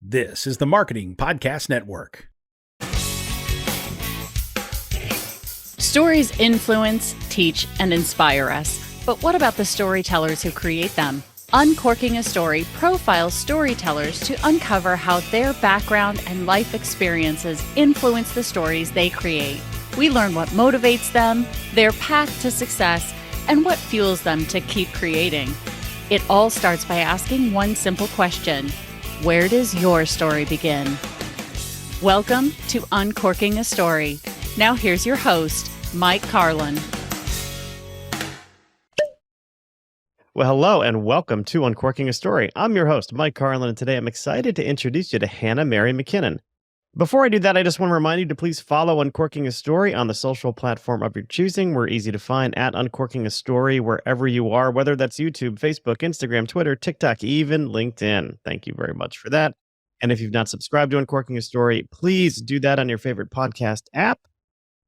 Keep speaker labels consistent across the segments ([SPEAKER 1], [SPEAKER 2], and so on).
[SPEAKER 1] This is the Marketing Podcast Network.
[SPEAKER 2] Stories influence, teach, and inspire us. But what about the storytellers who create them? Uncorking a Story profiles storytellers to uncover how their background and life experiences influence the stories they create. We learn what motivates them, their path to success, and what fuels them to keep creating. It all starts by asking one simple question: where does your story begin? Welcome to Uncorking a Story. Now here's your host, Mike Carlin.
[SPEAKER 3] Well, hello and welcome to Uncorking a Story. I'm your host, Mike Carlin, and today I'm excited to introduce you to Hannah Mary McKinnon. Before I do that, I just want to remind you to please follow Uncorking a Story on the social platform of your choosing. We're easy to find at Uncorking a Story wherever you are, whether that's YouTube, Facebook, Instagram, Twitter, TikTok, even LinkedIn. Thank you very much for that. And if you've not subscribed to Uncorking a Story, please do that on your favorite podcast app,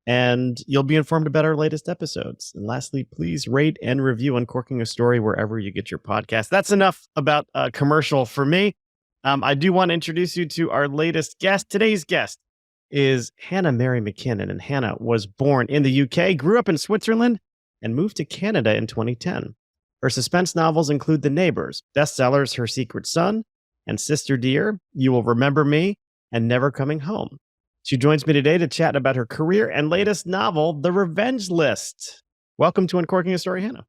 [SPEAKER 3] and you'll be informed about our latest episodes. And lastly, please rate and review Uncorking a Story wherever you get your podcast. That's enough about a commercial for me. I do want to introduce you to our latest guest. Today's guest is Hannah Mary McKinnon, and Hannah was born in the UK, grew up in Switzerland, and moved to Canada in 2010. Her suspense novels include The Neighbors, bestsellers Her Secret Son, and Sister Dear, You Will Remember Me, and Never Coming Home. She joins me today to chat about her career and latest novel, The Revenge List. Welcome to Uncorking a Story, Hannah.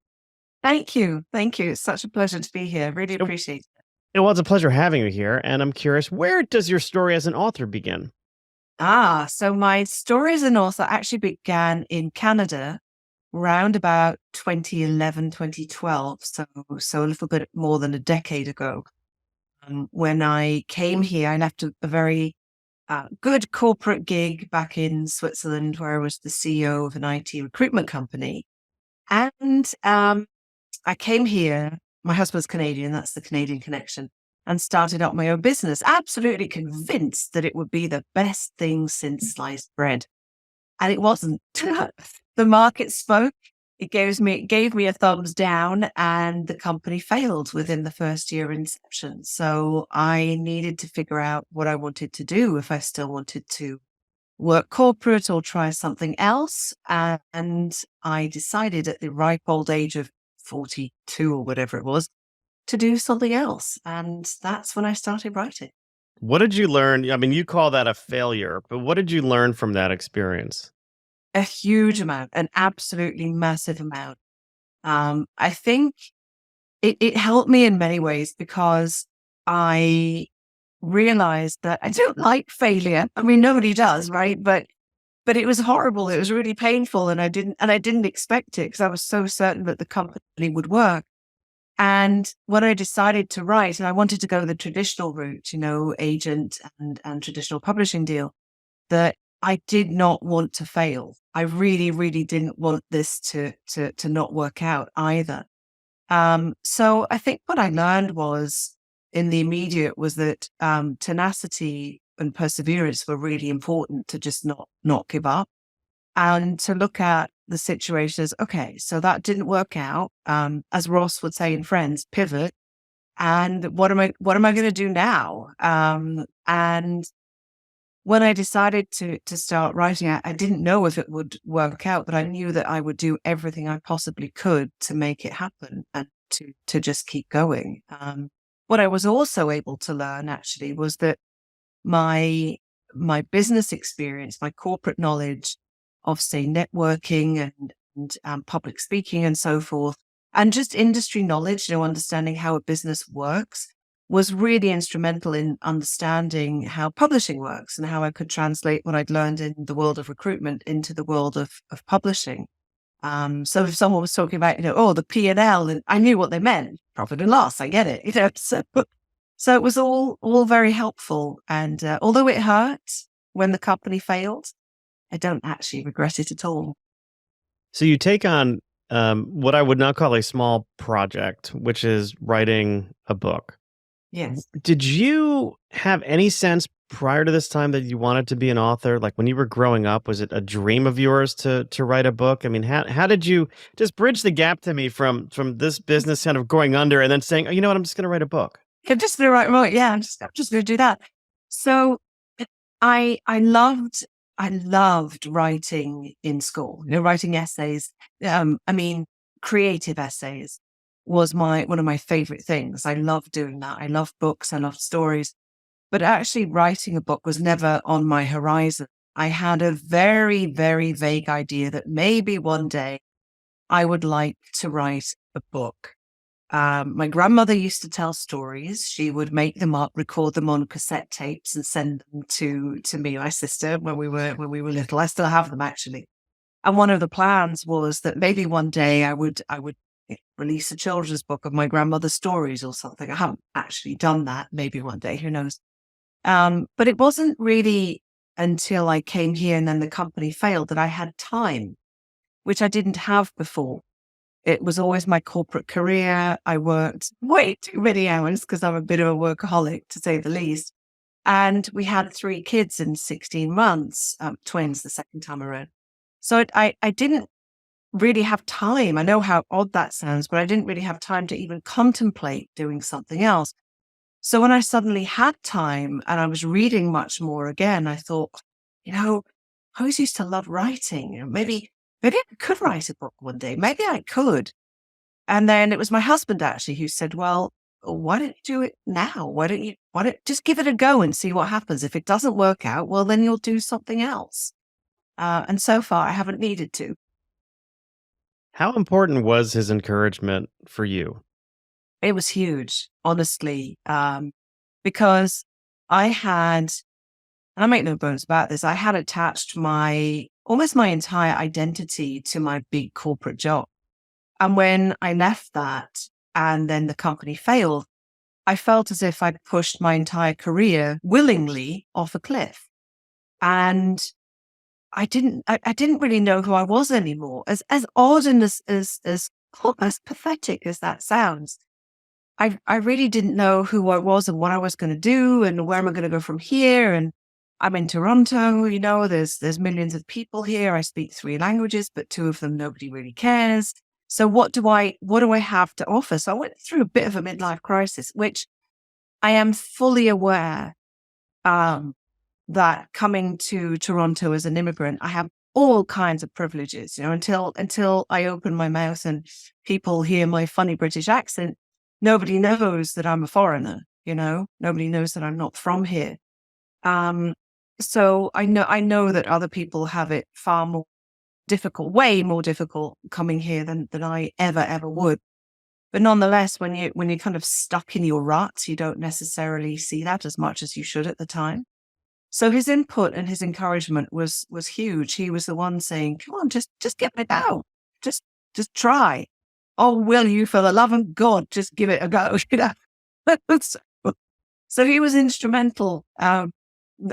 [SPEAKER 4] Thank you. It's such a pleasure to be here. Really appreciate it.
[SPEAKER 3] Well, it's a pleasure having you here, and I'm curious, where does your story as an author begin?
[SPEAKER 4] So my story as an author actually began in Canada around about 2011, 2012, so a little bit more than a decade ago. When I came here, I left a very good corporate gig back in Switzerland, where I was the CEO of an IT recruitment company. And I came here. My husband's Canadian, that's the Canadian connection, and started up my own business, absolutely convinced that it would be the best thing since sliced bread. And it wasn't. The market spoke. It gave me a thumbs down, and the company failed within the first year of inception. So I needed to figure out what I wanted to do, if I still wanted to work corporate or try something else. And I decided at the ripe old age of 42 or whatever it was, to do something else. And that's when I started writing.
[SPEAKER 3] What did you learn? I mean, you call that a failure, but what did you learn from that experience?
[SPEAKER 4] A huge amount, an absolutely massive amount. I think it helped me in many ways because I realized that I don't like failure. I mean, nobody does, right? But it was horrible. It was really painful, and I didn't expect it because I was so certain that the company would work. And when I decided to write, and I wanted to go the traditional route, agent and traditional publishing deal, that I did not want to fail. I really, really didn't want this to not work out either. So I think what I learned was in the immediate was that tenacity and perseverance were really important, to just not give up, and to look at the situation as, okay, so that didn't work out. As Ross would say in Friends, pivot. And what am I going to do now? And when I decided to start writing, I didn't know if it would work out, but I knew that I would do everything I possibly could to make it happen and to just keep going. What I was also able to learn actually was that my business experience, my corporate knowledge of, say, networking and public speaking and so forth, and just industry knowledge, understanding how a business works, was really instrumental in understanding how publishing works and how I could translate what I'd learned in the world of recruitment into the world of publishing. So if someone was talking about, the P&L, and I knew what they meant, profit and loss, I get it, So it was all very helpful. And although it hurt when the company failed, I don't actually regret it at all.
[SPEAKER 3] So you take on what I would not call a small project, which is writing a book.
[SPEAKER 4] Yes.
[SPEAKER 3] Did you have any sense prior to this time that you wanted to be an author? Like when you were growing up, was it a dream of yours to write a book? I mean, how did you just bridge the gap to me from this business kind of going under and then saying, oh, you know what, I'm just going to write a book?
[SPEAKER 4] I'm just going to write, yeah, I'm just going to do that. So I loved writing in school, writing essays. I mean, creative essays was one of my favorite things. I love doing that. I love books. I love stories, but actually writing a book was never on my horizon. I had a very, very vague idea that maybe one day I would like to write a book. My grandmother used to tell stories. She would make them up, record them on cassette tapes, and send them to me and my sister when we were little. I still have them actually. And one of the plans was that maybe one day I would release a children's book of my grandmother's stories or something. I haven't actually done that. Maybe one day, who knows? But it wasn't really until I came here and then the company failed that I had time, which I didn't have before. It was always my corporate career. I worked way too many hours because I'm a bit of a workaholic, to say the least. And we had 3 kids in 16 months, twins the second time around. So I didn't really have time. I know how odd that sounds, but I didn't really have time to even contemplate doing something else. So when I suddenly had time and I was reading much more again, I thought, I always used to love writing. Maybe I could write a book one day. Maybe I could. And then it was my husband actually who said, well, why don't you do it now? Why don't just give it a go and see what happens? If it doesn't work out, well, then you'll do something else. And so far I haven't needed to.
[SPEAKER 3] How important was his encouragement for you?
[SPEAKER 4] It was huge, honestly, because I had, and I make no bones about this, I had attached almost my entire identity to my big corporate job. And when I left that and then the company failed, I felt as if I'd pushed my entire career willingly off a cliff. And I didn't really know who I was anymore. As odd and as almost pathetic as that sounds, I really didn't know who I was and what I was going to do and where am I going to go from here. And I'm in Toronto, there's millions of people here. I speak 3 languages, but 2 of them nobody really cares. So what do I have to offer? So I went through a bit of a midlife crisis, which I am fully aware that coming to Toronto as an immigrant, I have all kinds of privileges, until I open my mouth and people hear my funny British accent, nobody knows that I'm a foreigner, nobody knows that I'm not from here. So I know that other people have it far more difficult, way more difficult coming here than I ever would. But nonetheless, when you're kind of stuck in your rut, you don't necessarily see that as much as you should at the time. So his input and his encouragement was huge. He was the one saying, "Come on, just give it out. Just try. Oh, will you, for the love of God, just give it a go." So he was instrumental,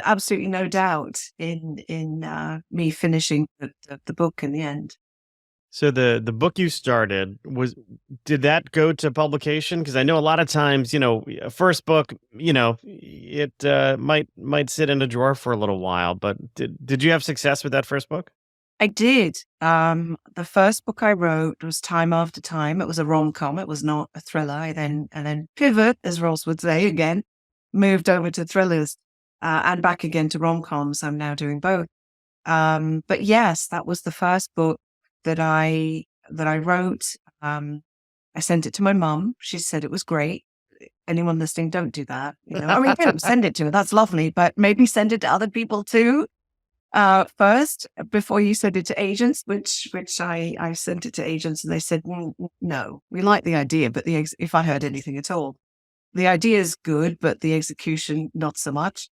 [SPEAKER 4] absolutely no doubt, in me finishing the book in the end.
[SPEAKER 3] So the book you started did that go to publication? Because I know a lot of times, a first book, it might sit in a drawer for a little while. But did you have success with that first book?
[SPEAKER 4] I did. The first book I wrote was Time After Time. It was a rom-com. It was not a thriller. I then pivot, as Ross would say, again, moved over to thrillers and back again to rom-coms. I'm now doing both. But yes, that was the first book that I wrote. I sent it to my mum. She said it was great. Anyone listening, don't do that. Don't send it to her. That's lovely, but maybe send it to other people too. First, before you send it to agents, which I sent it to agents, and they said, no, we like the idea, but if I heard anything at all, the idea is good, but the execution not so much.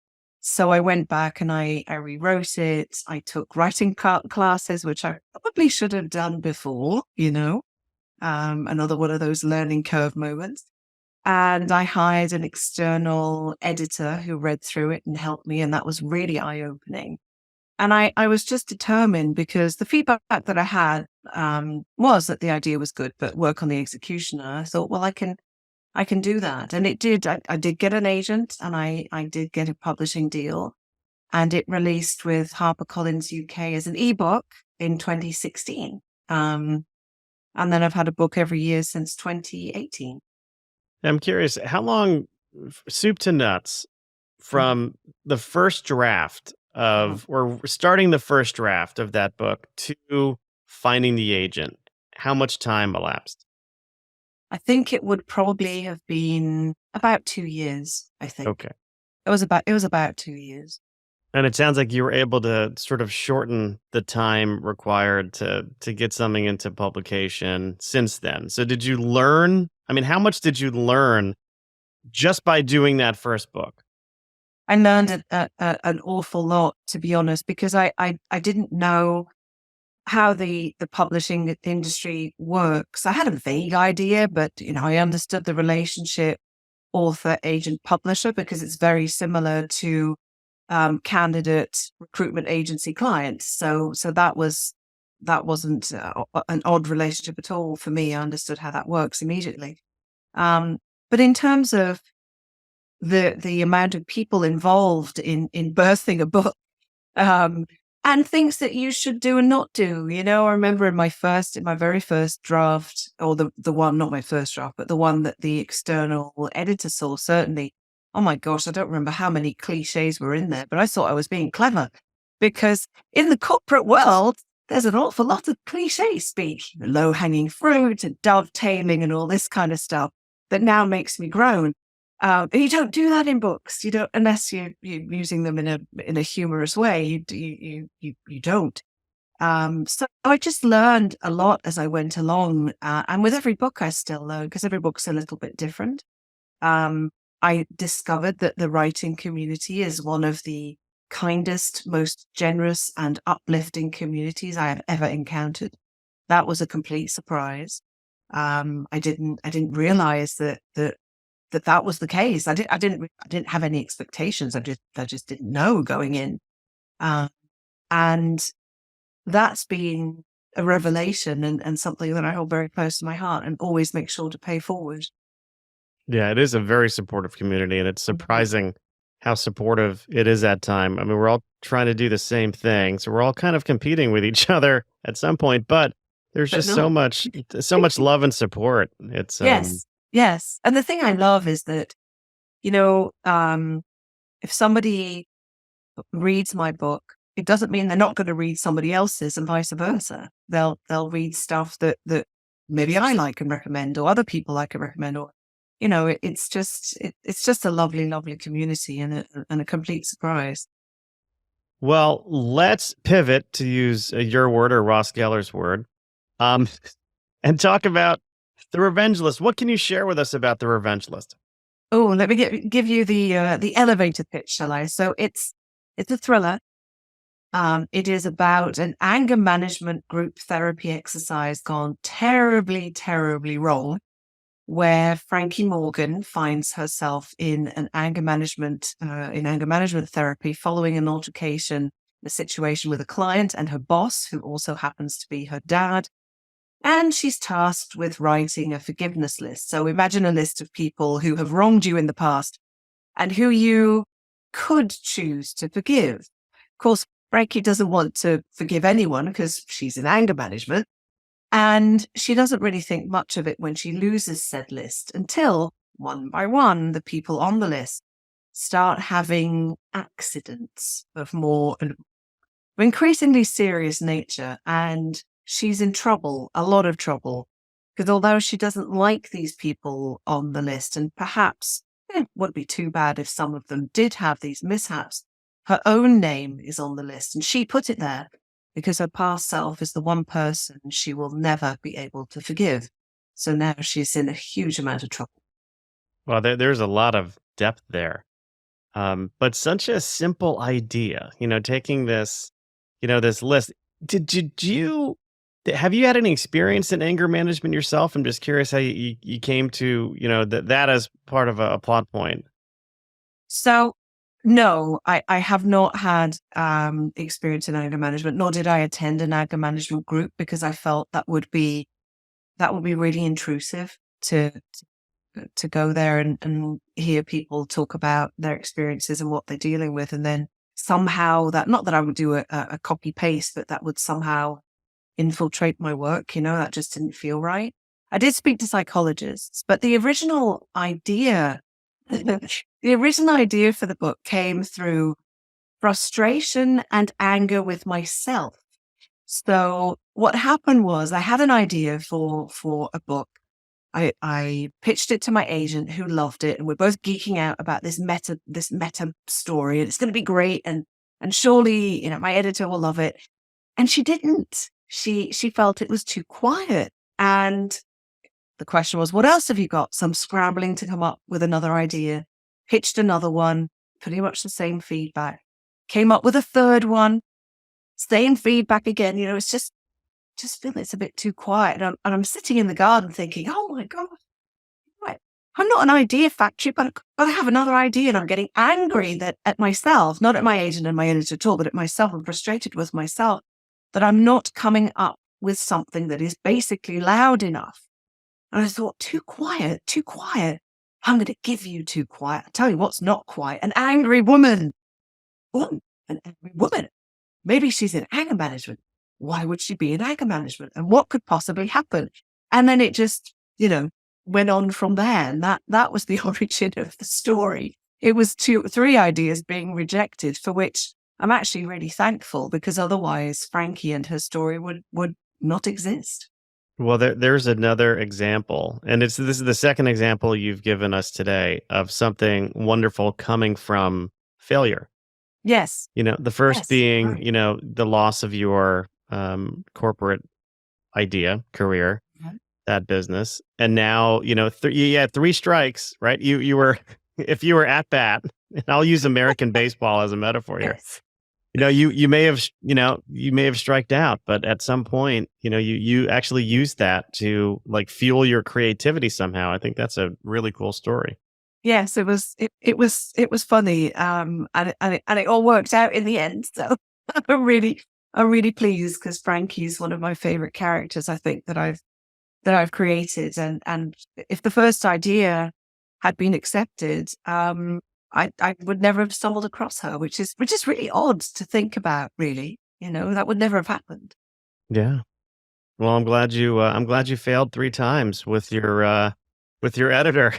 [SPEAKER 4] So I went back and I rewrote it. I took writing classes, which I probably should have done before, another one of those learning curve moments. And I hired an external editor who read through it and helped me. And that was really eye-opening. And I was just determined, because the feedback that I had was that the idea was good, but work on the execution. And I thought, well, I can do that. And it did. I did get an agent, and I did get a publishing deal, and it released with HarperCollins UK as an ebook in 2016. And then I've had a book every year since 2018.
[SPEAKER 3] I'm curious, how long, soup to nuts, from the first draft of, or starting the first draft of that book to finding the agent? How much time elapsed?
[SPEAKER 4] I think it would probably have been about 2 years, I think.
[SPEAKER 3] Okay.
[SPEAKER 4] It was about 2 years.
[SPEAKER 3] And it sounds like you were able to sort of shorten the time required to get something into publication since then. So did you learn? I mean, how much did you learn just by doing that first book?
[SPEAKER 4] I learned an awful lot, to be honest, because I didn't know how the publishing industry works. I had a vague idea, but I understood the relationship author, agent, publisher, because it's very similar to candidate recruitment agency clients. So that wasn't an odd relationship at all for me. I understood how that works immediately. But in terms of the amount of people involved in birthing a book, and things that you should do and not do. I remember in my very first draft, or the one, not my first draft, but the one that the external editor saw, certainly. Oh my gosh, I don't remember how many cliches were in there, but I thought I was being clever, because in the corporate world, there's an awful lot of cliche speak, low hanging fruit and dovetailing and all this kind of stuff that now makes me groan. And you don't do that in books. You don't, unless you're using them in a humorous way. You don't. So I just learned a lot as I went along, and with every book I still learn, because every book's a little bit different. I discovered that the writing community is one of the kindest, most generous, and uplifting communities I have ever encountered. That was a complete surprise. I didn't realize that was the case. I didn't have any expectations. I just didn't know going in. And that's been a revelation, and something that I hold very close to my heart and always make sure to pay forward.
[SPEAKER 3] Yeah, it is a very supportive community, and it's surprising how supportive it is at time. I mean, we're all trying to do the same thing, so we're all kind of competing with each other at some point, but there's just so much love and support. It's
[SPEAKER 4] Yes. And the thing I love is that, if somebody reads my book, it doesn't mean they're not going to read somebody else's, and vice versa. They'll read stuff that maybe I like and recommend, or other people like and recommend, or it's just a lovely, lovely community, and a complete surprise.
[SPEAKER 3] Well, let's pivot, to use your word or Ross Geller's word, and talk about The Revenge List. What can you share with us about The Revenge List?
[SPEAKER 4] Oh, let me give you the elevator pitch, shall I? So it's a thriller. It is about an anger management group therapy exercise gone terribly, terribly wrong, where Frankie Morgan finds herself in an anger management therapy following an altercation, a situation with a client and her boss, who also happens to be her dad. And she's tasked with writing a forgiveness list. So imagine a list of people who have wronged you in the past and who you could choose to forgive. Of course, Frankie doesn't want to forgive anyone because she's in anger management. And she doesn't really think much of it when she loses said list, until one by one, the people on the list start having accidents of more increasingly serious nature. And she's in trouble, a lot of trouble, because although she doesn't like these people on the list, and perhaps it wouldn't be too bad if some of them did have these mishaps, her own name is on the list, and she put it there because her past self is the one person she will never be able to forgive. So now she's in a huge amount of trouble.
[SPEAKER 3] Well, there's a lot of depth there. But such a simple idea, taking this, this list. Did you have you had any experience in anger management yourself? I'm just curious how you came to, that as part of a plot point.
[SPEAKER 4] So no, I have not had experience in anger management, nor did I attend an anger management group, because I felt that would be really intrusive to go there and hear people talk about their experiences and what they're dealing with, and then somehow not that I would do a copy paste, but that would somehow infiltrate my work. That just didn't feel right. I did speak to psychologists, but the original idea The original idea for the book came through frustration and anger with myself. So what happened was I had an idea for a book. I pitched it to my agent who loved it, and we're both geeking out about this meta story, and it's going to be great. And surely, my editor will love it. And she didn't. She felt it was too quiet. And the question was, what else have you got? So I'm scrambling to come up with another idea, pitched another one, pretty much the same feedback, came up with a third one, same feedback again. It's just feel it's a bit too quiet. And I'm sitting in the garden thinking, oh my God, I'm not an idea factory, but I have another idea. And I'm getting angry at myself, not at my agent and my editor at all, but at myself. I'm frustrated with myself that I'm not coming up with something that is basically loud enough. And I thought, too quiet. I'm going to give you too quiet. I'll tell you what's not quiet. An angry woman. Oh, an angry woman. Maybe she's in anger management. Why would she be in anger management? And what could possibly happen? And then it just, went on from there. And that was the origin of the story. It was 3 ideas being rejected, for which I'm actually really thankful, because otherwise Frankie and her story would not exist.
[SPEAKER 3] Well, there's another example, and this is the second example you've given us today of something wonderful coming from failure.
[SPEAKER 4] Yes.
[SPEAKER 3] The first
[SPEAKER 4] Yes,
[SPEAKER 3] being,
[SPEAKER 4] right.
[SPEAKER 3] the loss of your corporate idea, career,
[SPEAKER 4] Mhm.
[SPEAKER 3] that business, and now you had 3 strikes, right? You were, if you were at bat, and I'll use American baseball as a metaphor here.
[SPEAKER 4] Yes.
[SPEAKER 3] You may have striked out, but at some point, you actually used that to fuel your creativity somehow. I think that's a really cool story.
[SPEAKER 4] Yes, it was funny. And it all worked out in the end. So I'm really pleased, because Frankie's one of my favorite characters, I think, that I've created. And if the first idea had been accepted, I would never have stumbled across her, which is really odd to think about, really. That would never have happened.
[SPEAKER 3] Yeah. Well, I'm glad you failed 3 times with your editor.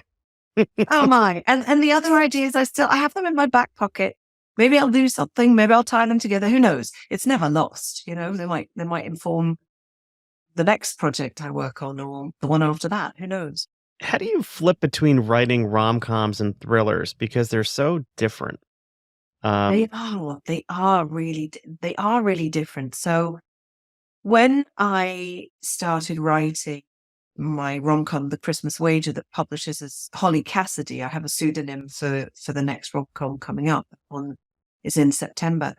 [SPEAKER 4] Oh my. And the other ideas, I have them in my back pocket. Maybe I'll do something, maybe I'll tie them together. Who knows? It's never lost, they might inform the next project I work on, or the one after that. Who knows?
[SPEAKER 3] How do you flip between writing rom-coms and thrillers, because they're so different?
[SPEAKER 4] They are really different. So when I started writing my rom-com, The Christmas Wager, that publishes as Holly Cassidy, I have a pseudonym for the next rom-com coming up. One is in September.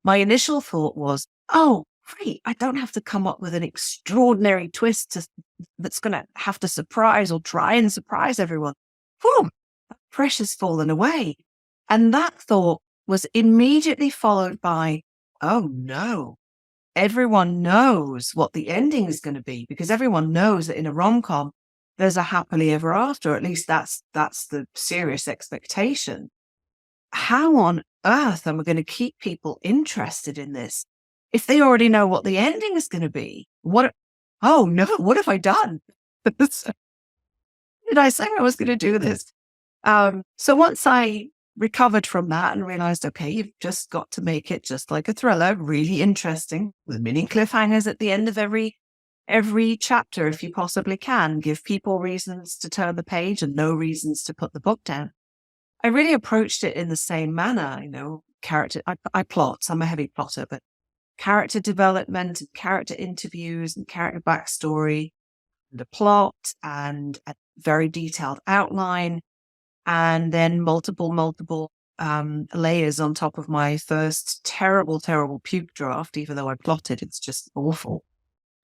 [SPEAKER 4] My initial thought was, oh, great, I don't have to come up with an extraordinary twist that's going to have to surprise or try and surprise everyone. Whew, that pressure's fallen away. And that thought was immediately followed by, oh no, everyone knows what the ending is going to be, because everyone knows that in a rom-com, there's a happily ever after. At least that's the serious expectation. How on earth am I going to keep people interested in this if they already know what the ending is going to be? Oh no, what have I done? Did I say I was going to do this? So once I recovered from that and realized, okay, you've just got to make it just like a thriller, really interesting, with mini cliffhangers at the end of every chapter, if you possibly can. Give people reasons to turn the page and no reasons to put the book down. I really approached it in the same manner, character. I plot. I'm a heavy plotter, but character development and character interviews and character backstory and a plot and a very detailed outline, and then multiple layers on top of my first terrible puke draft. Even though I plotted, it's just awful,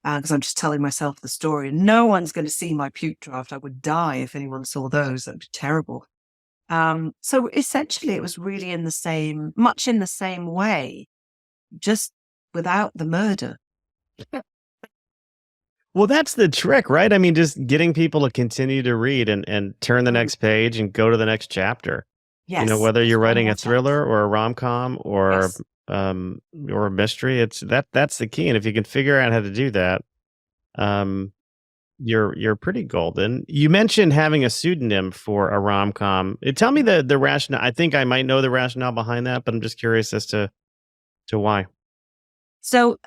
[SPEAKER 4] because I'm just telling myself the story, and no one's going to see my puke draft. I would die if anyone saw those. That'd be terrible. So essentially it was really much in the same way, just without the murder.
[SPEAKER 3] Well, that's the trick, right? I mean, just getting people to continue to read and turn the next page and go to the next chapter.
[SPEAKER 4] Yes.
[SPEAKER 3] Whether you're writing a
[SPEAKER 4] Yes.
[SPEAKER 3] thriller or a rom-com or
[SPEAKER 4] Yes.
[SPEAKER 3] or a mystery, that's the key. And if you can figure out how to do that, you're pretty golden. You mentioned having a pseudonym for a rom-com. Tell me the rationale. I think I might know the rationale behind that, but I'm just curious as to why.
[SPEAKER 4] So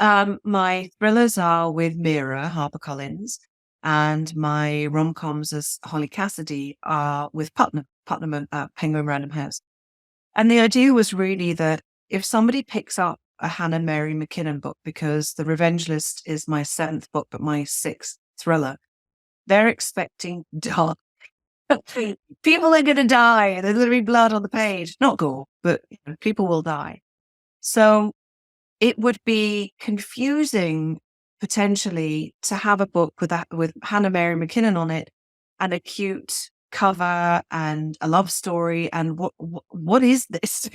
[SPEAKER 4] my thrillers are with Mira HarperCollins, and my rom-coms as Holly Cassidy are with Putnam and Penguin Random House. And the idea was really that if somebody picks up a Hannah Mary McKinnon book, because The Revenge List is my 7th book, but my 6th thriller, they're expecting dark. People are going to die. There's going to be blood on the page. Not gore, but people will die. So it would be confusing potentially to have a book with Hannah Mary McKinnon on it and a cute cover and a love story. And what is this?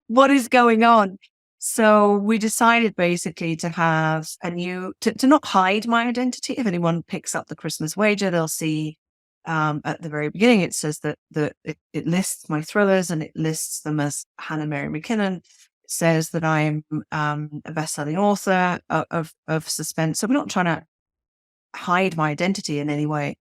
[SPEAKER 4] What is going on? So we decided basically to have to not hide my identity. If anyone picks up the Christmas Wager, they'll see at the very beginning, it says that it lists my thrillers and it lists them as Hannah Mary McKinnon. It says that I'm a best-selling author of suspense. So we're not trying to hide my identity in any way.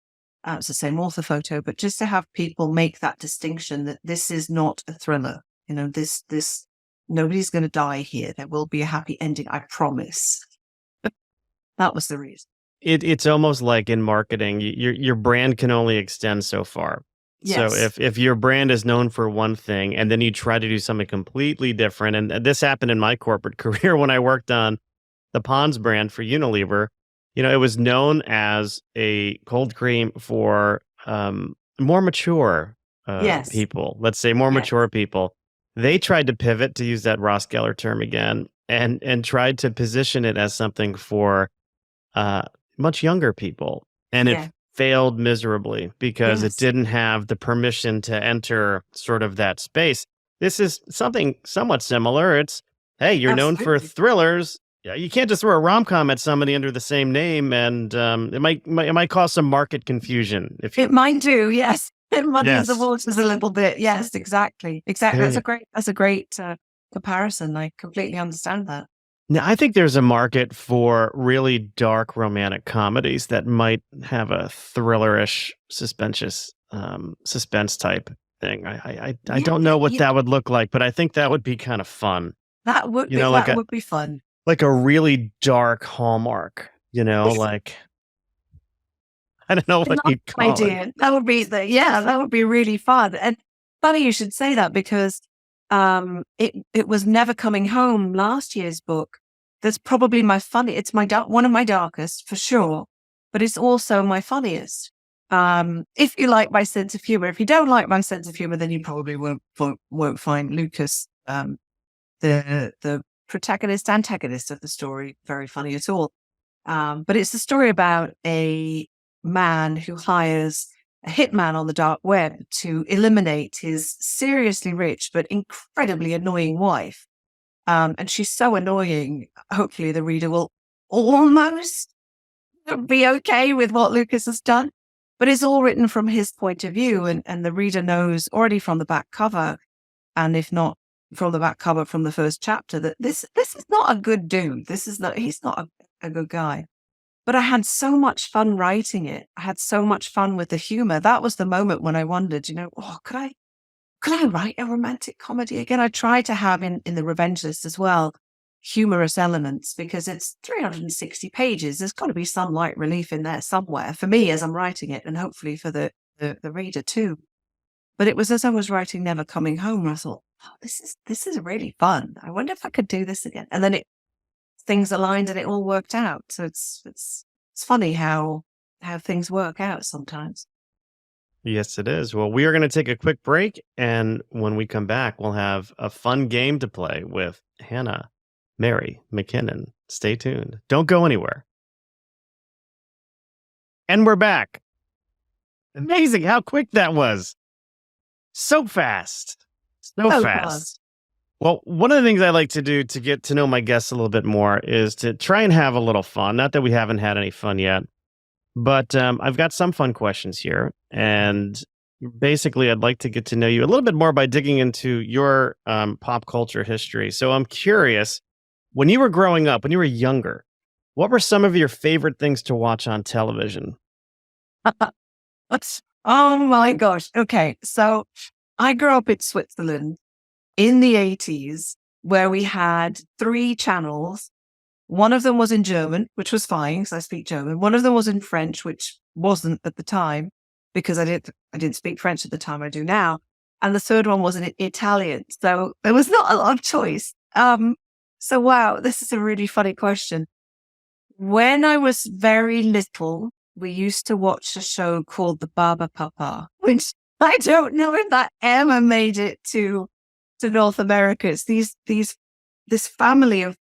[SPEAKER 4] It's the same author photo, but just to have people make that distinction that this is not a thriller. This nobody's going to die here. There will be a happy ending, I promise. That was the reason.
[SPEAKER 3] It's almost like in marketing, your brand can only extend so far.
[SPEAKER 4] Yes.
[SPEAKER 3] So if your brand is known for one thing and then you try to do something completely different, and this happened in my corporate career when I worked on the Pond's brand for Unilever, it was known as a cold cream for more mature people. Let's say more mature people. They tried to pivot, to use that Ross Geller term again, and tried to position it as something for much younger people. And it failed miserably because it didn't have the permission to enter sort of that space. This is something somewhat similar. It's, hey, you're known for thrillers. You can't just throw a rom-com at somebody under the same name, and it might cause some market confusion.
[SPEAKER 4] It might do, yes. It muddies the waters a little bit. Yes, exactly. That's a great comparison. I completely understand that.
[SPEAKER 3] Now, I think there's a market for really dark romantic comedies that might have a thrillerish, suspense type thing. I don't know what that would look like, but I think that would be kind of fun.
[SPEAKER 4] That would would be fun.
[SPEAKER 3] Like a really dark Hallmark, like I don't know what you'd call it.
[SPEAKER 4] That would be that would be really fun. And funny you should say that, because it was Never Coming Home, last year's book. That's probably it's one of my darkest for sure, but it's also my funniest. If you like my sense of humor. If you don't like my sense of humor, then you probably won't find Lucas, the protagonist, antagonist of the story, very funny at all. But it's a story about a man who hires a hitman on the dark web to eliminate his seriously rich but incredibly annoying wife. And she's so annoying, hopefully the reader will almost be okay with what Lucas has done. But it's all written from his point of view, and the reader knows already from the back cover, and if not from the back cover from the first chapter, that this is not a good dude. He's not a good guy. But I had so much fun writing it. I had so much fun with the humor. That was the moment when I wondered, could I write a romantic comedy again? I tried to have in The Revenge List as well humorous elements, because it's 360 pages. There's got to be some light relief in there somewhere for me as I'm writing it, and hopefully for the reader too. But it was as I was writing Never Coming Home, I thought, this is really fun. I wonder if I could do this again. And then things aligned and it all worked out. So it's funny how things work out sometimes.
[SPEAKER 3] Yes, it is. Well, we are going to take a quick break, and when we come back, we'll have a fun game to play with Hannah Mary McKinnon. Stay tuned. Don't go anywhere. And we're back. Amazing how quick that was. So fast. So fast. Well, one of the things I like to do to get to know my guests a little bit more is to try and have a little fun. Not that we haven't had any fun yet, but I've got some fun questions here. And basically, I'd like to get to know you a little bit more by digging into your pop culture history. So I'm curious, when you were growing up, when you were younger, what were some of your favorite things to watch on television?
[SPEAKER 4] Oh my gosh. Okay. So I grew up in Switzerland in the 80s where we had 3 channels. One of them was in German, which was fine because I speak German. One of them was in French, which wasn't at the time because I didn't speak French at the time. I do now. And the third one was in Italian. So there was not a lot of choice. So wow, this is a really funny question. When I was very little, we used to watch a show called The Barber Papa, which I don't know if that ever made it to North America. It's this family of,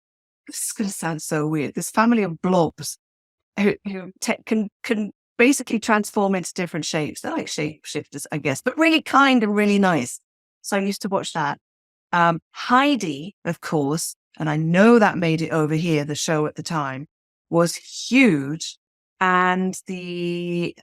[SPEAKER 4] this is going to sound so weird, this family of blobs who can basically transform into different shapes. They're like shapeshifters, I guess, but really kind and really nice. So I used to watch that. Heidi, of course, and I know that made it over here, the show at the time, was huge. And the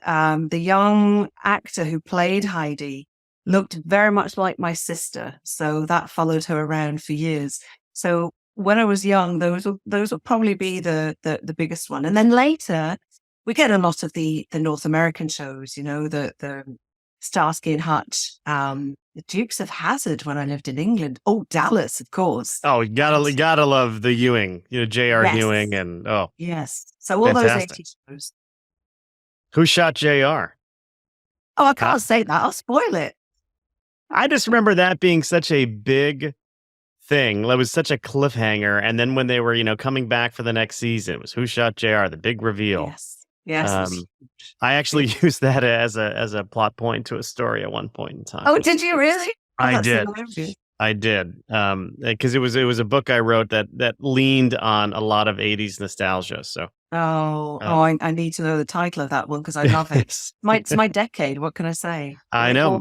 [SPEAKER 4] young actor who played Heidi looked very much like my sister. So that followed her around for years. So when I was young, those would probably be the biggest one. And then later, we get a lot of the North American shows, the Starsky and Hutch, the Dukes of Hazzard when I lived in England. Oh, Dallas, of course.
[SPEAKER 3] Oh, you gotta love the Ewing, J.R.
[SPEAKER 4] Yes.
[SPEAKER 3] Ewing, and
[SPEAKER 4] Yes. So all
[SPEAKER 3] fantastic.
[SPEAKER 4] those 80s shows.
[SPEAKER 3] Who shot J.R.?
[SPEAKER 4] Oh, I can't say that. I'll spoil it.
[SPEAKER 3] I just remember that being such a big thing. It was such a cliffhanger. And then when they were, coming back for the next season, it was who shot JR, the big reveal.
[SPEAKER 4] Yes.
[SPEAKER 3] I actually used that as a plot point to a story at one point in time.
[SPEAKER 4] Oh, did you really?
[SPEAKER 3] I did. Because it was a book I wrote that leaned on a lot of 80s nostalgia. So
[SPEAKER 4] I need to know the title of that one because I love it. It's my decade. What can I say?
[SPEAKER 3] I know.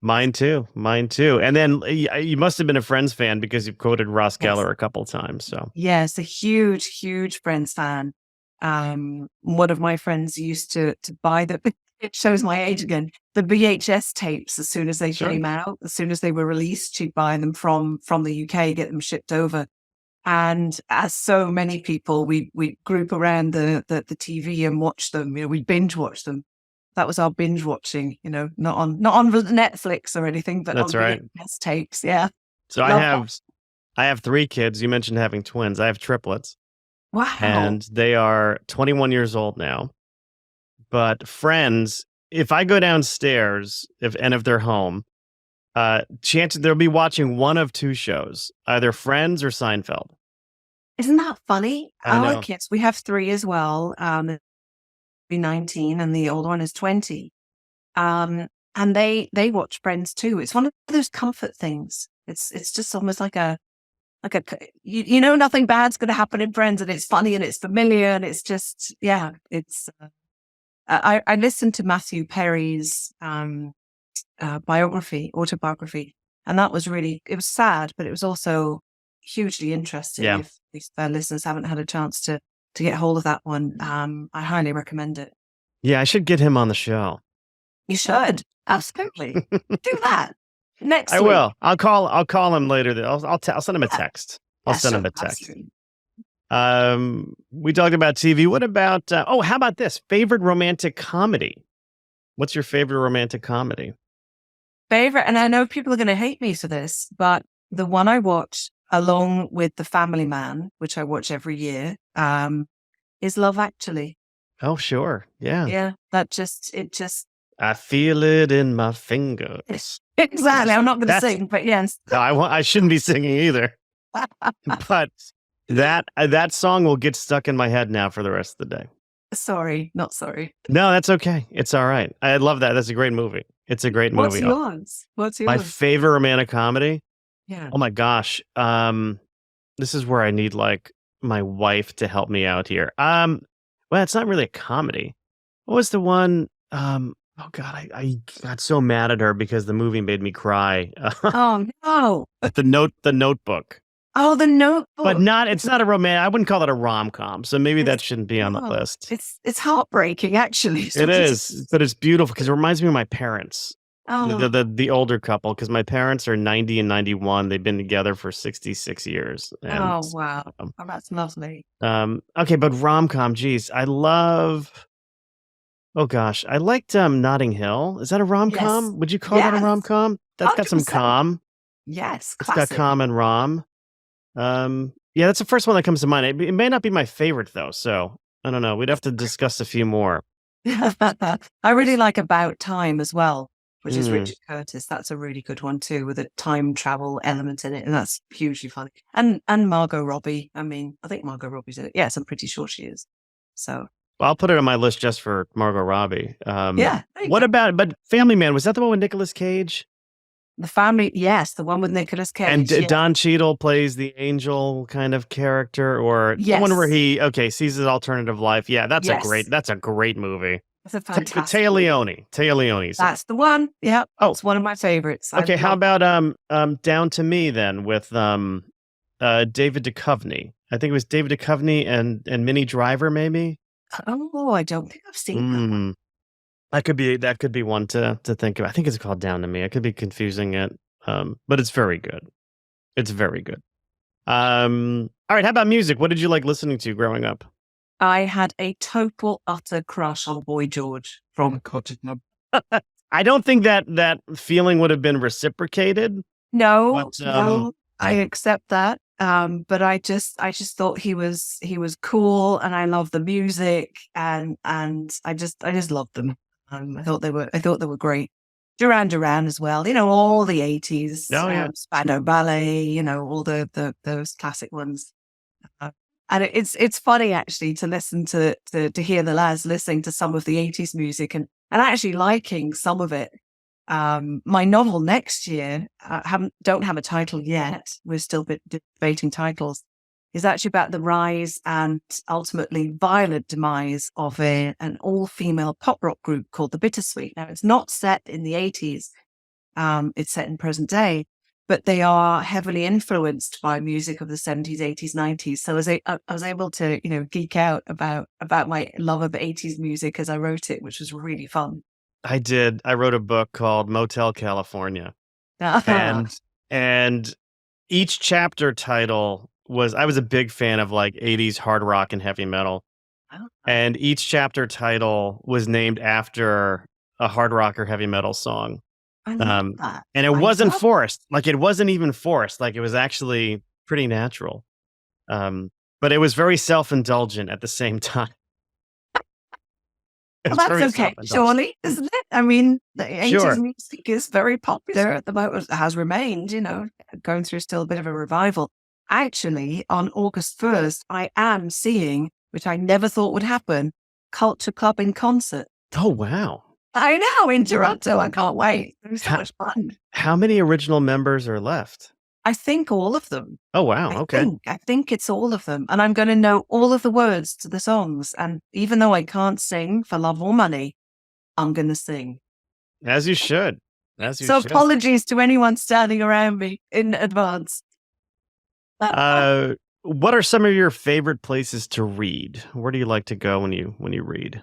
[SPEAKER 3] Mine too. And then you must have been a Friends fan because you've quoted Ross Geller a couple times. So
[SPEAKER 4] yes, a huge Friends fan. One of my friends used to buy it shows my age again, the VHS tapes as soon as they came out, as soon as they were released, she'd buy them from the UK, get them shipped over. And as so many people, we group around the TV and watch them. We binge watch them. That was our binge watching, not on Netflix or anything, but
[SPEAKER 3] that's
[SPEAKER 4] on
[SPEAKER 3] right.
[SPEAKER 4] VHS tapes. Yeah.
[SPEAKER 3] So I have 3 kids. You mentioned having twins. I have triplets.
[SPEAKER 4] Wow.
[SPEAKER 3] And they are 21 years old now. But Friends, if I go downstairs, if they're home, chances they'll be watching one of 2 shows, either Friends or Seinfeld.
[SPEAKER 4] Isn't that funny?
[SPEAKER 3] I know.
[SPEAKER 4] Our kids, we have 3 as well. Be 19 and the older one is 20. And they watch Friends too. It's one of those comfort things. It's just almost like a nothing bad's going to happen in Friends, and it's funny and it's familiar and it's just it's. I listened to Matthew Perry's autobiography, and that was it was sad, but it was also hugely interesting.
[SPEAKER 3] Yeah.
[SPEAKER 4] If listeners haven't had a chance to get hold of that one, I highly recommend it.
[SPEAKER 3] Yeah, I should get him on the show.
[SPEAKER 4] You should absolutely do that next
[SPEAKER 3] I
[SPEAKER 4] week.
[SPEAKER 3] will. I'll call him later. I'll send him a text. I'll send him a text.
[SPEAKER 4] Absolutely.
[SPEAKER 3] We talked about TV. What about? How about this? Favorite romantic comedy? What's your favorite romantic comedy?
[SPEAKER 4] Favorite, and I know people are going to hate me for this, but the one I watch along with The Family Man, which I watch every year, is Love Actually.
[SPEAKER 3] Oh, sure. Yeah.
[SPEAKER 4] Yeah.
[SPEAKER 3] I feel it in my fingers.
[SPEAKER 4] Exactly. I'm not going to sing, but yes.
[SPEAKER 3] No, I shouldn't be singing either. But that song will get stuck in my head now for the rest of the day.
[SPEAKER 4] Sorry, not sorry.
[SPEAKER 3] No, that's okay. It's all right. I love that. That's a great movie. It's a great movie.
[SPEAKER 4] What's yours?
[SPEAKER 3] My favorite romantic comedy?
[SPEAKER 4] Yeah.
[SPEAKER 3] Oh my gosh. This is where I need my wife to help me out here. Well, it's not really a comedy. What was the one? Oh God, I got so mad at her because the movie made me cry.
[SPEAKER 4] Oh no.
[SPEAKER 3] The Notebook.
[SPEAKER 4] Oh, The Notebook.
[SPEAKER 3] But it's not a romantic. I wouldn't call it a rom-com. So maybe that shouldn't be on the list.
[SPEAKER 4] It's heartbreaking, actually.
[SPEAKER 3] It is, but it's beautiful because it reminds me of my parents.
[SPEAKER 4] Oh.
[SPEAKER 3] The older couple, because my parents are 90 and 91. They've been together for 66 years. And,
[SPEAKER 4] oh, wow. That's lovely.
[SPEAKER 3] Okay, but rom-com, geez, I love... Oh gosh, I liked Notting Hill. Is that a rom
[SPEAKER 4] Yes.
[SPEAKER 3] com? Would you call that a rom
[SPEAKER 4] Yes.
[SPEAKER 3] com? That's got some
[SPEAKER 4] 100%.
[SPEAKER 3] com.
[SPEAKER 4] Yes.
[SPEAKER 3] It's got
[SPEAKER 4] Classic.
[SPEAKER 3] com and rom. Yeah, that's the first one that comes to mind. It may not be my favorite though, so I don't know. We'd have to discuss a few more.
[SPEAKER 4] I really like About Time as well, which is
[SPEAKER 3] Mm.
[SPEAKER 4] Richard Curtis. That's a really good one too, with a time travel element in it, and that's hugely funny. And Margot Robbie. I mean, I think Margot Robbie's in it. Yes, I'm pretty sure she is. So
[SPEAKER 3] Well, I'll put it on my list just for Margot Robbie.
[SPEAKER 4] yeah, there you
[SPEAKER 3] What
[SPEAKER 4] go.
[SPEAKER 3] about but Family Man? Was that the one with Nicolas Cage?
[SPEAKER 4] The Family. Yes, the one with Nicolas
[SPEAKER 3] And
[SPEAKER 4] Cage. Yeah.
[SPEAKER 3] Don Cheadle plays the angel kind of character, or the one where
[SPEAKER 4] Yes.
[SPEAKER 3] he sees his alternative life. Yeah, that's
[SPEAKER 4] Yes.
[SPEAKER 3] a great movie.
[SPEAKER 4] It's a fantastic.
[SPEAKER 3] Taya Leone. Taya Leone.
[SPEAKER 4] That's the one. Yeah.
[SPEAKER 3] Oh.
[SPEAKER 4] It's one of my favorites.
[SPEAKER 3] Okay, how about Down to Me then with David Duchovny? I think it was David Duchovny and Minnie Driver maybe.
[SPEAKER 4] Oh, I don't think I've seen that one.
[SPEAKER 3] That could be one to think of. I think it's called Down to Me. I could be confusing it. But it's very good. It's very good. All right, how about music? What did you like listening to growing up?
[SPEAKER 4] I had a total utter crush on Boy George from Uncorking.
[SPEAKER 3] I don't think that feeling would have been reciprocated.
[SPEAKER 4] No,
[SPEAKER 3] But,
[SPEAKER 4] no, I accept that. But I just thought he was cool, and I love the music, and I just loved them. I thought they were great. Duran Duran as well. You know, all the 80s.
[SPEAKER 3] Oh, yeah.
[SPEAKER 4] Spandau Ballet. You know, all those classic ones. And it's funny actually to listen to hear the lads listening to some of the 80s music and actually liking some of it. My novel next year, don't have a title yet. We're still debating titles. Is actually about the rise and ultimately violent demise of an all-female pop rock group called the Bittersweet. Now, it's not set in the 80s. It's set in present day, but they are heavily influenced by music of the 70s, 80s, 90s. So I was able to, geek out about my love of 80s music as I wrote it, which was really fun.
[SPEAKER 3] I did. I wrote a book called Motel California. And each chapter title I was a big fan of like 80s hard rock and heavy metal. And each chapter title was named after a hard rock or heavy metal song.
[SPEAKER 4] I love that.
[SPEAKER 3] And it wasn't forced. Like it wasn't even forced. Like it was actually pretty natural. But it was very self-indulgent at the same time.
[SPEAKER 4] Well, that's okay, surely, isn't it? I mean, the 80s music is very popular at the moment. It has remained, going through still a bit of a revival. Actually, on August 1st, I am seeing, which I never thought would happen, Culture Club in concert.
[SPEAKER 3] Oh, wow.
[SPEAKER 4] I know, in Toronto. I can't wait. It was so much fun.
[SPEAKER 3] How many original members are left?
[SPEAKER 4] I think all of them.
[SPEAKER 3] Oh, wow. Okay.
[SPEAKER 4] I think it's all of them. And I'm going to know all of the words to the songs. And even though I can't sing for love or money, I'm going to sing.
[SPEAKER 3] As you should.
[SPEAKER 4] Apologies to anyone standing around me in advance.
[SPEAKER 3] What are some of your favorite places to read? Where do you like to go when you read?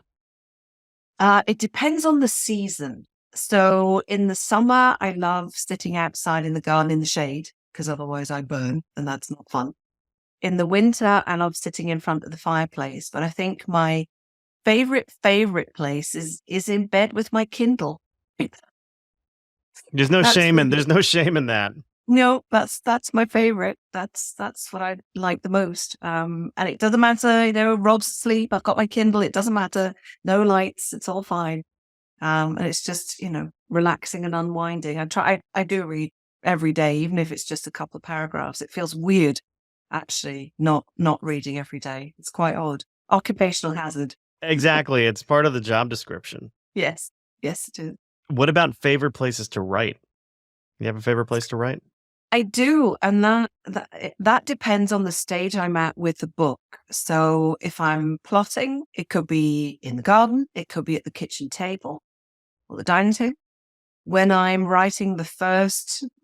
[SPEAKER 4] It depends on the season. So in the summer, I love sitting outside in the garden in the shade, because otherwise I burn and that's not fun. In the winter, I love sitting in front of the fireplace. But I think my favorite place is in bed with my Kindle.
[SPEAKER 3] There's no shame in that.
[SPEAKER 4] No, that's my favorite. That's what I like the most. And it doesn't matter, Rob's asleep. I've got my Kindle. It doesn't matter. No lights. It's all fine. And it's just, relaxing and unwinding. I do read every day, even if it's just a couple of paragraphs. It feels weird, actually, not reading every day. It's quite odd. Occupational hazard.
[SPEAKER 3] Exactly. It's part of the job description.
[SPEAKER 4] Yes, it is.
[SPEAKER 3] What about favorite places to write? You have a favorite place to write?
[SPEAKER 4] I do, and that depends on the stage I'm at with the book. So if I'm plotting, it could be in the garden, it could be at the kitchen table or the dining table. When I'm writing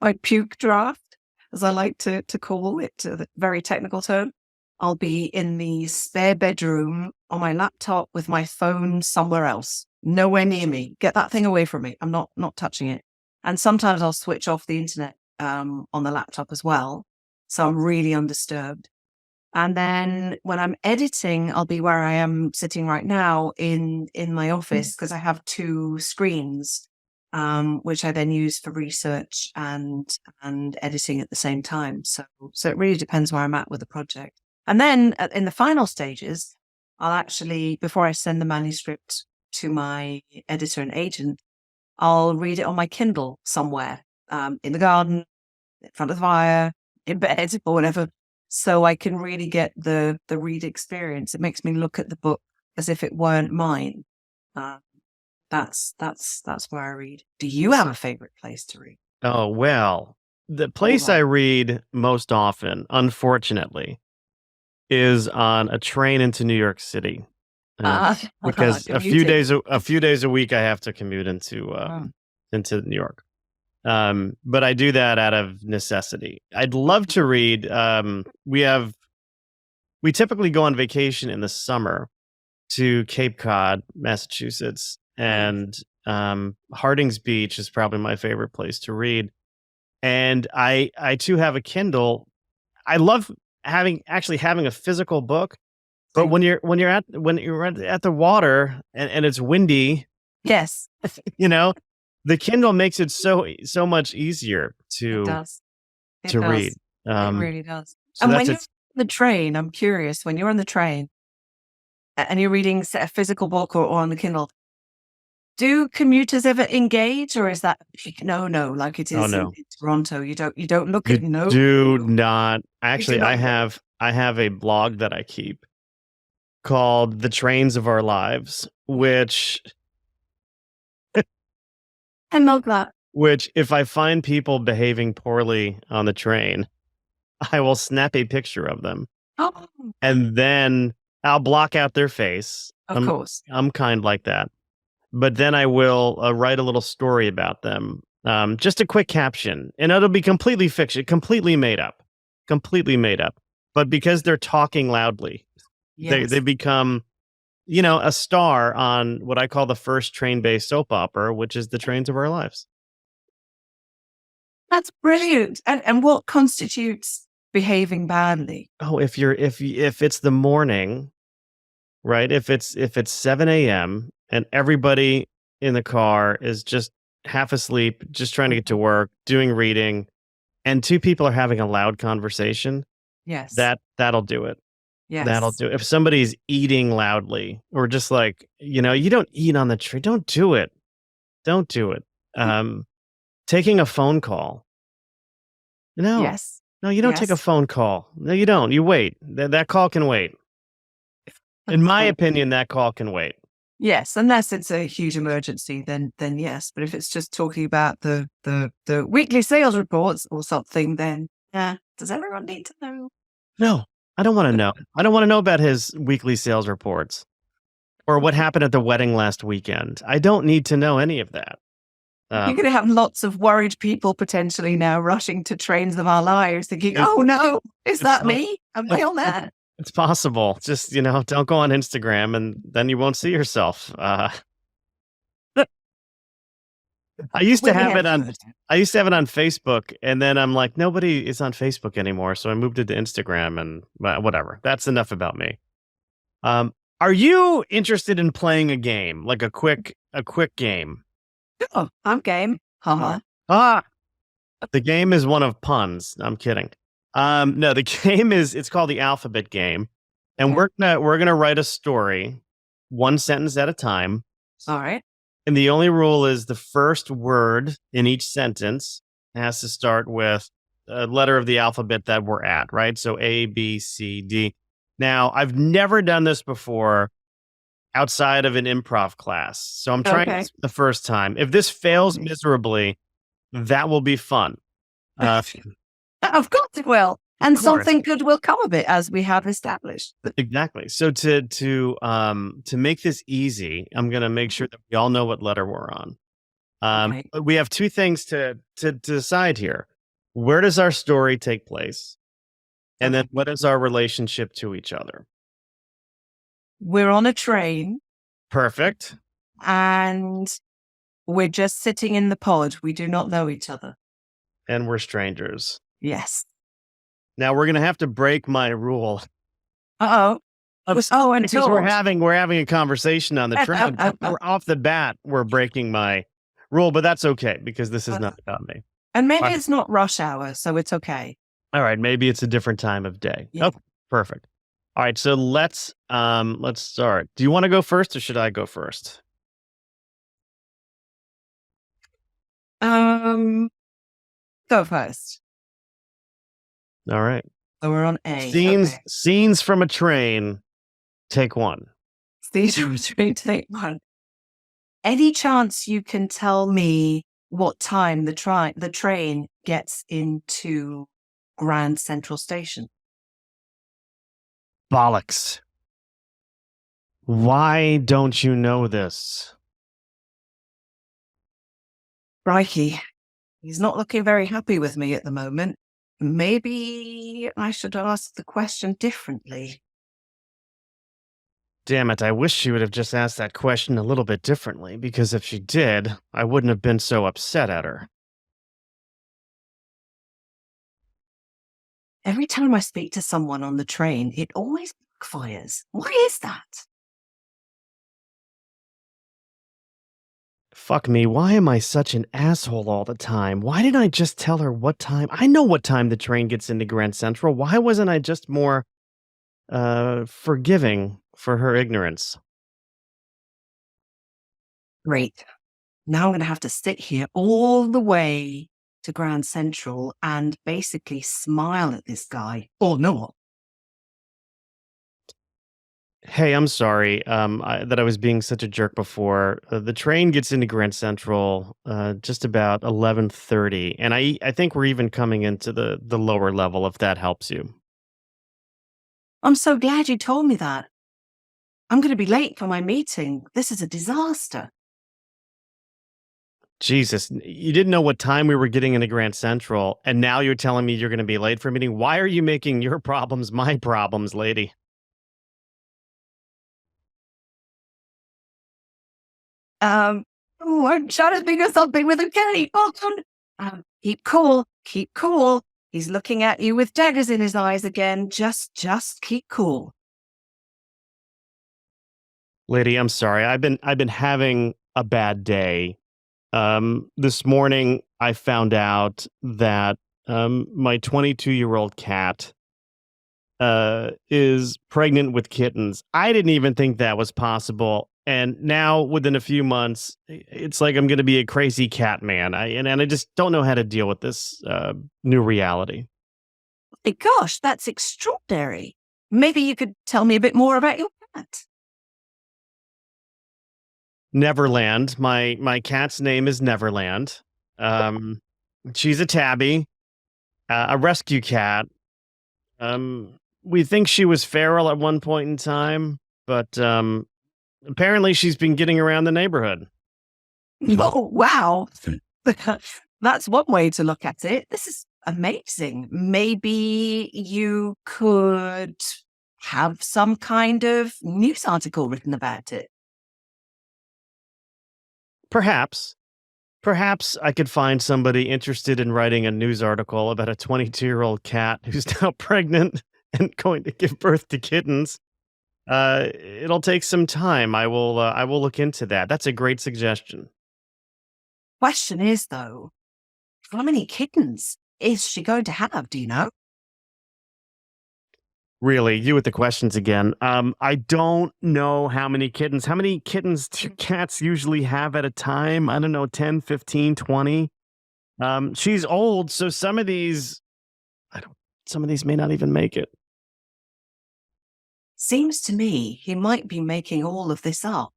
[SPEAKER 4] my puke draft, as I like to call it, the very technical term, I'll be in the spare bedroom on my laptop with my phone somewhere else, nowhere near me. Get that thing away from me. I'm not touching it. And sometimes I'll switch off the internet on the laptop as well. So I'm really undisturbed. And then when I'm editing, I'll be where I am sitting right now in my office, because I have two screens, which I then use for research and editing at the same time. So it really depends where I'm at with the project. And then in the final stages, I'll actually, before I send the manuscript to my editor and agent, I'll read it on my Kindle somewhere, in the garden, in front of the fire, in bed, or whatever, so I can really get the read experience. It makes me look at the book as if it weren't mine. That's where I read. Do you have a favorite place to read?
[SPEAKER 3] Oh, well, the place I read most often, unfortunately, is on a train into New York City. Because a few days a week I have to commute into New York. But I do that out of necessity. I'd love to read. We typically go on vacation in the summer to Cape Cod, Massachusetts, and Harding's Beach is probably my favorite place to read. And I too have a Kindle. I love having a physical book. But when you're at the water and it's windy,
[SPEAKER 4] yes,
[SPEAKER 3] the Kindle makes it so much easier to read.
[SPEAKER 4] It really does. So and when you're on the train, I'm curious, when you're on the train and you're reading a physical book or on the Kindle, do commuters ever engage, or is that no, like it is in Toronto? You don't look at no.
[SPEAKER 3] Do not. Actually, I have a blog that I keep called The Trains of Our Lives, which
[SPEAKER 4] I love that.
[SPEAKER 3] Which, if I find people behaving poorly on the train, I will snap a picture of them.
[SPEAKER 4] Oh.
[SPEAKER 3] And then I'll block out their face.
[SPEAKER 4] Of course.
[SPEAKER 3] I'm kind like that. But then I will write a little story about them. Just a quick caption. And it'll be completely fiction, completely made up. But because they're talking loudly, they become, a star on what I call the first train-based soap opera, which is The Trains of Our Lives.
[SPEAKER 4] That's brilliant. And what constitutes behaving badly?
[SPEAKER 3] Oh, if it's the morning, right? If it's 7 a.m. and everybody in the car is just half asleep, just trying to get to work, doing reading, and two people are having a loud conversation,
[SPEAKER 4] yes,
[SPEAKER 3] that'll do it.
[SPEAKER 4] Yes.
[SPEAKER 3] That'll do it. If somebody's eating loudly or just like, you don't eat on the train, don't do it. Don't do it. Taking a phone call. No.
[SPEAKER 4] Yes.
[SPEAKER 3] No, you don't take a phone call. No, you don't. You wait. That call can wait. In my opinion, that call can wait.
[SPEAKER 4] Yes, unless it's a huge emergency, then yes. But if it's just talking about the weekly sales reports or something, then does everyone need to know?
[SPEAKER 3] No, I don't want to know. I don't want to know about his weekly sales reports or what happened at the wedding last weekend. I don't need to know any of that.
[SPEAKER 4] You're going to have lots of worried people potentially now rushing to Trains of Our Lives thinking, oh no, is that me? Am I on there?
[SPEAKER 3] It's possible. Just, don't go on Instagram and then you won't see yourself. I used to have it on Facebook, and then I'm like, nobody is on Facebook anymore. So I moved it to Instagram, and whatever. That's enough about me. Are you interested in playing a game, like a quick game?
[SPEAKER 4] Oh, I'm game.
[SPEAKER 3] The game is one of puns. I'm kidding. No, the game it's called the alphabet game, and we're gonna write a story, one sentence at a time.
[SPEAKER 4] All right.
[SPEAKER 3] And the only rule is the first word in each sentence has to start with a letter of the alphabet that we're at, right? So A, B, C, D. Now, I've never done this before outside of an improv class. So I'm trying this the first time. If this fails miserably, that will be fun.
[SPEAKER 4] Of course it will. And something good will come of it, as we have established.
[SPEAKER 3] Exactly. So to make this easy, I'm going to make sure that we all know what letter we're on. We have two things to decide here. Where does our story take place? And then what is our relationship to each other?
[SPEAKER 4] We're on a train.
[SPEAKER 3] Perfect.
[SPEAKER 4] And we're just sitting in the pod. We do not know each other.
[SPEAKER 3] And we're strangers.
[SPEAKER 4] Yes.
[SPEAKER 3] Now we're going to have to break my rule
[SPEAKER 4] Uh-oh. And
[SPEAKER 3] Because we're having a conversation on the train. We're off the bat, we're breaking my rule, but that's okay because this is not about me.
[SPEAKER 4] And maybe it's not rush hour, so it's okay.
[SPEAKER 3] All right, maybe it's a different time of day.
[SPEAKER 4] Yeah.
[SPEAKER 3] Oh, perfect. All right, so let's start. Do you want to go first or should I go first?
[SPEAKER 4] Go first.
[SPEAKER 3] All right.
[SPEAKER 4] So we're on A.
[SPEAKER 3] Scenes from a train. Take one.
[SPEAKER 4] Scenes from a train. Take one. Any chance you can tell me what time the train gets into Grand Central Station?
[SPEAKER 3] Bollocks. Why don't you know this?
[SPEAKER 4] Crikey. He's not looking very happy with me at the moment. Maybe I should ask the question differently.
[SPEAKER 3] Damn it, I wish she would have just asked that question a little bit differently, because if she did, I wouldn't have been so upset at her.
[SPEAKER 4] Every time I speak to someone on the train, it always backfires. Why is that?
[SPEAKER 3] Fuck me, why am I such an asshole all the time? Why didn't I just tell her what time? I know what time the train gets into Grand Central. Why wasn't I just more forgiving for her ignorance?
[SPEAKER 4] Great. Now I'm going to have to sit here all the way to Grand Central and basically smile at this guy. Or not.
[SPEAKER 3] Hey, I'm sorry that I was being such a jerk before. The train gets into Grand Central just about 11:30, and I think we're even coming into the lower level, if that helps you.
[SPEAKER 4] I'm so glad you told me that. I'm going to be late for my meeting. This is a disaster.
[SPEAKER 3] Jesus, you didn't know what time we were getting into Grand Central, and now you're telling me you're going to be late for a meeting? Why are you making your problems my problems, lady?
[SPEAKER 4] I'm trying to figure something with a Kenny. Hold on. Keep cool. Keep cool. He's looking at you with daggers in his eyes again. Just keep cool.
[SPEAKER 3] Lady, I'm sorry. I've been having a bad day. This morning I found out that my 22-year-old cat is pregnant with kittens. I didn't even think that was possible. And now within a few months, it's like I'm going to be a crazy cat man. And I just don't know how to deal with this new reality.
[SPEAKER 4] Hey, gosh, that's extraordinary. Maybe you could tell me a bit more about your cat.
[SPEAKER 3] Neverland. My cat's name is Neverland. She's a tabby, a rescue cat. We think she was feral at one point in time, but apparently she's been getting around the neighborhood.
[SPEAKER 4] Oh, wow. That's one way to look at it. This is amazing. Maybe you could have some kind of news article written about it.
[SPEAKER 3] Perhaps I could find somebody interested in writing a news article about a 22-year-old cat who's now pregnant and going to give birth to kittens. It'll take some time. I will look into that. That's a great suggestion.
[SPEAKER 4] Question is, though, how many kittens is she going to have? Do you know?
[SPEAKER 3] Really, you with the questions again. I don't know how many kittens. How many kittens do cats usually have at a time? I don't know, 10, 15, 20. She's old, so some of these may not even make it.
[SPEAKER 4] Seems to me he might be making all of this up.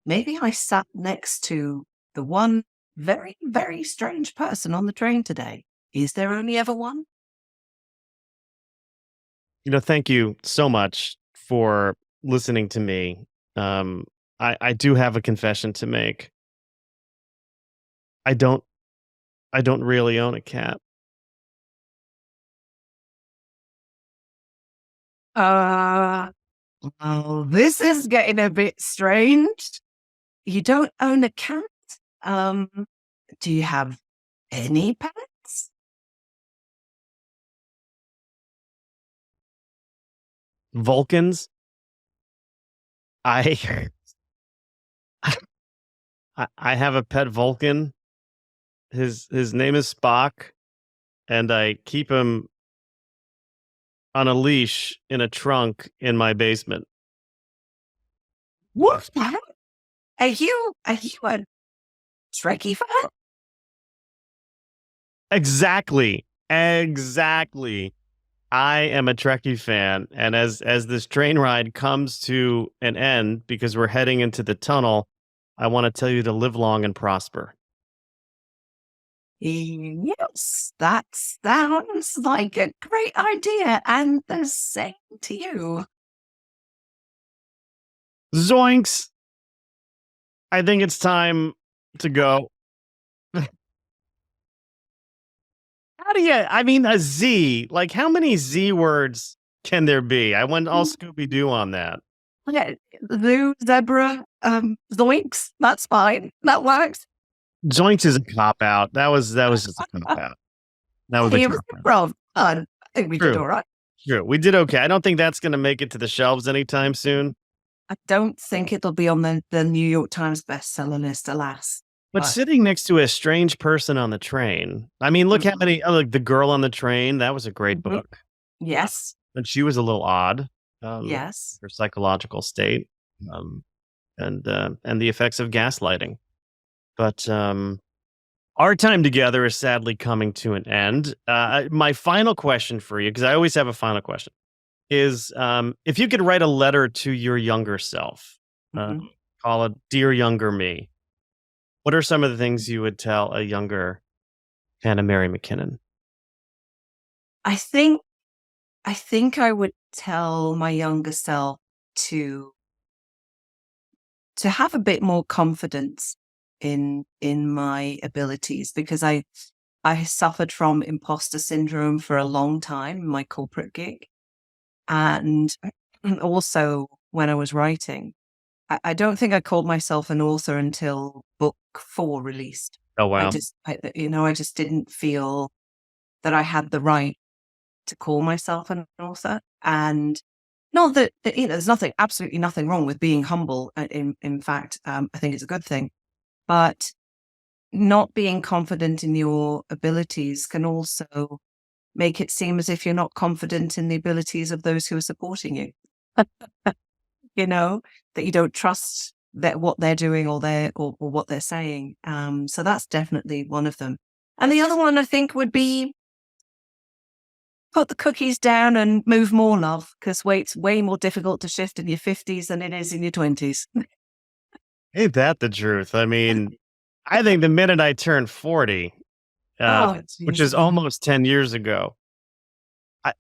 [SPEAKER 4] Maybe I sat next to the one very, very strange person on the train today. Is there only ever one?
[SPEAKER 3] Thank you so much for listening to me. I do have a confession to make. I don't really own a cat.
[SPEAKER 4] Well, this is getting a bit strange. You don't own a cat? Do you have any pets?
[SPEAKER 3] Vulcans. I I have a pet Vulcan. His name is Spock, and I keep him on a leash in a trunk in my basement.
[SPEAKER 4] What? Are you a Trekkie fan?
[SPEAKER 3] Exactly. I am a Trekkie fan, and as this train ride comes to an end because we're heading into the tunnel, I want to tell you to live long and prosper.
[SPEAKER 4] Yes, that sounds like a great idea, and the same to you.
[SPEAKER 3] Zoinks! I think it's time to go. A Z, like how many Z words can there be? I went all Scooby-Doo on that.
[SPEAKER 4] Okay, zoo, zebra, zoinks, that's fine. That works.
[SPEAKER 3] Zoinks is a cop-out. That was just a cop-out. That was a cop-out.
[SPEAKER 4] I think we did all right.
[SPEAKER 3] True. We did okay. I don't think that's going to make it to the shelves anytime soon.
[SPEAKER 4] I don't think it'll be on the New York Times bestseller list, alas.
[SPEAKER 3] But sitting next to a strange person on the train. I mean, look how many, like The Girl on the Train. That was a great book.
[SPEAKER 4] Yes.
[SPEAKER 3] And she was a little odd.
[SPEAKER 4] Yes.
[SPEAKER 3] Her psychological state, and the effects of gaslighting. But our time together is sadly coming to an end. My final question for you, because I always have a final question, is if you could write a letter to your younger self, call it Dear Younger Me, what are some of the things you would tell a younger Hannah Mary McKinnon?
[SPEAKER 4] I think I would tell my younger self to have a bit more confidence in my abilities, because I suffered from imposter syndrome for a long time in my corporate gig, and also when I was writing. I don't think I called myself an author until book 4 released.
[SPEAKER 3] Oh wow!
[SPEAKER 4] I just didn't feel that I had the right to call myself an author, and not that there's absolutely nothing wrong with being humble. In fact, I think it's a good thing, but not being confident in your abilities can also make it seem as if you're not confident in the abilities of those who are supporting you. That you don't trust that what they're doing or what they're saying. So that's definitely one of them. And the other one I think would be put the cookies down and move more, love, because weight's way more difficult to shift in your 50s than it is in your 20s.
[SPEAKER 3] Ain't that the truth? I mean, I think the minute I turned 40, which is almost 10 years ago,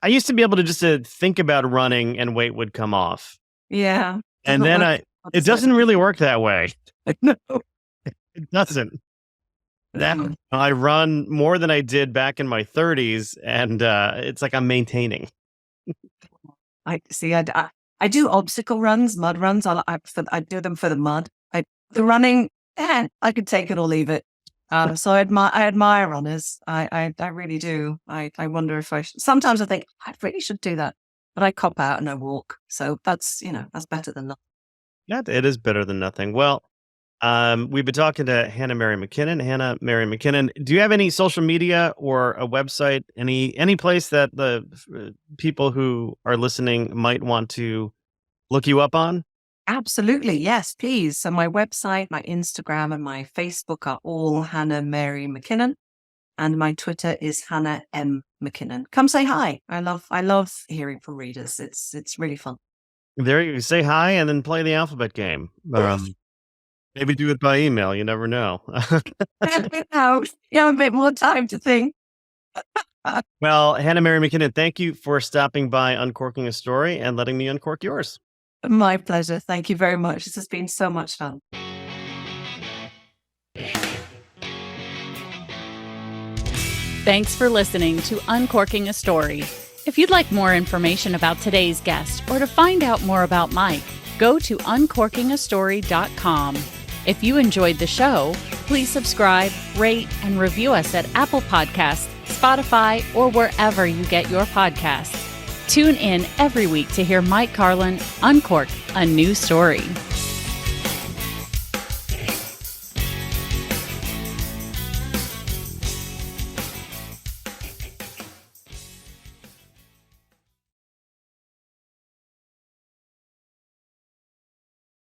[SPEAKER 3] I used to be able to just think about running and weight would come off.
[SPEAKER 4] Yeah.
[SPEAKER 3] And then it doesn't really work that way.
[SPEAKER 4] No.
[SPEAKER 3] It doesn't. I run more than I did back in my 30s, and it's like I'm maintaining.
[SPEAKER 4] I do obstacle runs, mud runs. I do them for the mud. The running, I could take it or leave it. So I admire runners. I really do. I wonder if sometimes I think I really should do that, but I cop out and I walk. So that's better than nothing.
[SPEAKER 3] Yeah, it is better than nothing. Well, we've been talking to Hannah Mary McKinnon. Hannah Mary McKinnon, do you have any social media or a website, any place that the people who are listening might want to look you up on?
[SPEAKER 4] Absolutely. Yes, please. So my website, my Instagram, and my Facebook are all Hannah Mary McKinnon. And my Twitter is Hannah M. McKinnon. Come say hi. I love hearing from readers. It's really fun.
[SPEAKER 3] There you say hi and then play the alphabet game. Maybe do it by email. You never know.
[SPEAKER 4] You have a bit more time to think.
[SPEAKER 3] Well, Hannah Mary McKinnon, thank you for stopping by Uncorking a Story and letting me uncork yours.
[SPEAKER 4] My pleasure. Thank you very much. This has been so much fun.
[SPEAKER 2] Thanks for listening to Uncorking a Story. If you'd like more information about today's guest or to find out more about Mike, go to uncorkingastory.com. If you enjoyed the show, please subscribe, rate, and review us at Apple Podcasts, Spotify, or wherever you get your podcasts. Tune in every week to hear Mike Carlin uncork a new story.